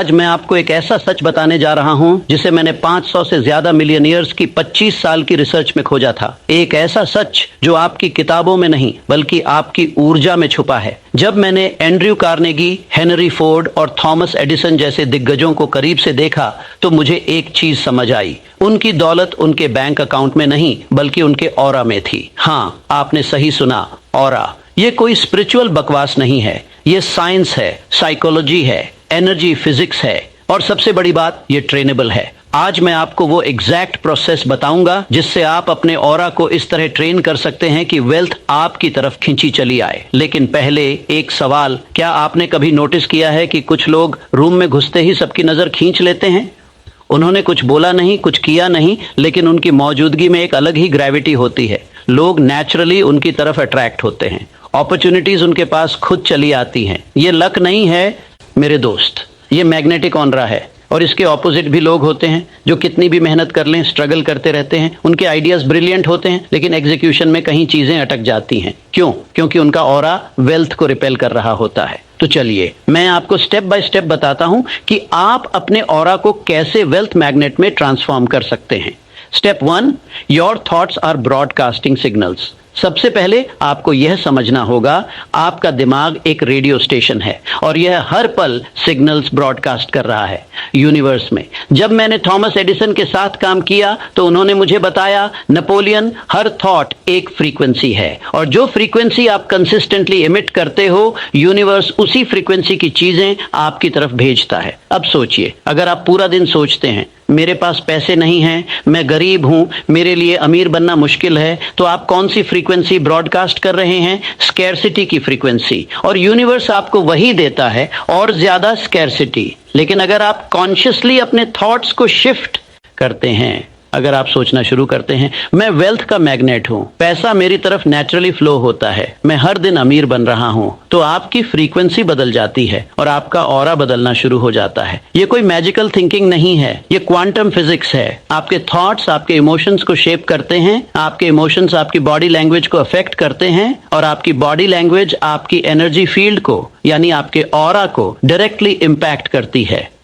आज मैं आपको एक ऐसा सच बताने जा रहा हूं जिसे मैंने 500 से ज्यादा मिलियनियर्स की 25 साल की रिसर्च में खोजा था। एक ऐसा सच जो आपकी किताबों में नहीं बल्कि आपकी ऊर्जा में छुपा है। जब मैंने एंड्रयू कार्नेगी, हेनरी फोर्ड और थॉमस एडिसन जैसे दिग्गजों को करीब से देखा तो मुझे एक चीज समझ आई। उनकी दौलत उनके बैंक अकाउंट में नहीं बल्कि उनके ऑरा में थी। हाँ, आपने सही सुना, ऑरा। ये कोई स्पिरिचुअल बकवास नहीं है, ये साइंस है, साइकोलॉजी है, एनर्जी फिजिक्स है और सबसे बड़ी बात, ये ट्रेनेबल है। आज मैं आपको वो एग्जैक्ट प्रोसेस बताऊंगा जिससे आप अपने ऑरा को इस तरह ट्रेन कर सकते हैं कि वेल्थ आपकी तरफ खींची चली आए। लेकिन पहले एक सवाल, क्या आपने कभी नोटिस किया है कि कुछ लोग रूम में घुसते ही सबकी नजर खींच लेते हैं? उन्होंने कुछ बोला नहीं, कुछ किया नहीं, लेकिन उनकी मौजूदगी में एक अलग ही ग्रेविटी होती है। लोग नेचुरली उनकी तरफ अट्रैक्ट होते हैं, अपॉर्चुनिटीज उनके पास खुद चली आती हैं। ये लक नहीं है मेरे दोस्त, ये मैग्नेटिक ऑनरा है। और इसके ऑपोजिट भी लोग होते हैं जो कितनी भी मेहनत कर लें स्ट्रगल करते रहते हैं। उनके आइडियाज ब्रिलियंट होते हैं लेकिन एग्जीक्यूशन में कहीं चीजें अटक जाती हैं। क्यों? क्योंकि उनका ऑरा वेल्थ को रिपेल कर रहा होता है। तो चलिए मैं आपको स्टेप बाय स्टेप बताता हूं कि आप अपने ऑरा को कैसे वेल्थ मैग्नेट में ट्रांसफॉर्म कर सकते हैं। Step 1, your thoughts are broadcasting signals. सबसे पहले आपको यह समझना होगा, आपका दिमाग एक रेडियो स्टेशन है और यह हर पल सिग्नल्स ब्रॉडकास्ट कर रहा है यूनिवर्स में। जब मैंने थॉमस एडिसन के साथ काम किया तो उन्होंने मुझे बताया, नेपोलियन, हर थॉट एक फ्रीक्वेंसी है और जो फ्रीक्वेंसी आप कंसिस्टेंटली इमिट करते हो, यूनिवर्स उसी फ्रीक्वेंसी की चीजें आपकी तरफ भेजता है। अब सोचिए, अगर आप पूरा दिन सोचते हैं मेरे पास पैसे नहीं हैं, मैं गरीब हूं, मेरे लिए अमीर बनना मुश्किल है, तो आप कौन सी फ्रीक्वेंसी ब्रॉडकास्ट कर रहे हैं? स्कैरसिटी की फ्रीक्वेंसी। और यूनिवर्स आपको वही देता है और ज्यादा स्कैरसिटी। लेकिन अगर आप कॉन्शियसली अपने थॉट्स को शिफ्ट करते हैं, अगर आप सोचना शुरू करते हैं, मैं वेल्थ का मैग्नेट हूं, पैसा मेरी तरफ नेचुरली फ्लो होता है, मैं हर दिन अमीर बन रहा हूं, तो आपकी फ्रीक्वेंसी बदल जाती है और आपका ऑरा बदलना शुरू हो जाता है। ये कोई मैजिकल थिंकिंग नहीं है, ये क्वांटम फिजिक्स है। आपके थॉट्स आपके इमोशंस को शेप करते हैं, आपके इमोशंस आपकी बॉडी लैंग्वेज को अफेक्ट करते हैं और आपकी बॉडी लैंग्वेज आपकी एनर्जी फील्ड को यानी आपके ऑरा को डायरेक्टली इंपैक्ट करती है।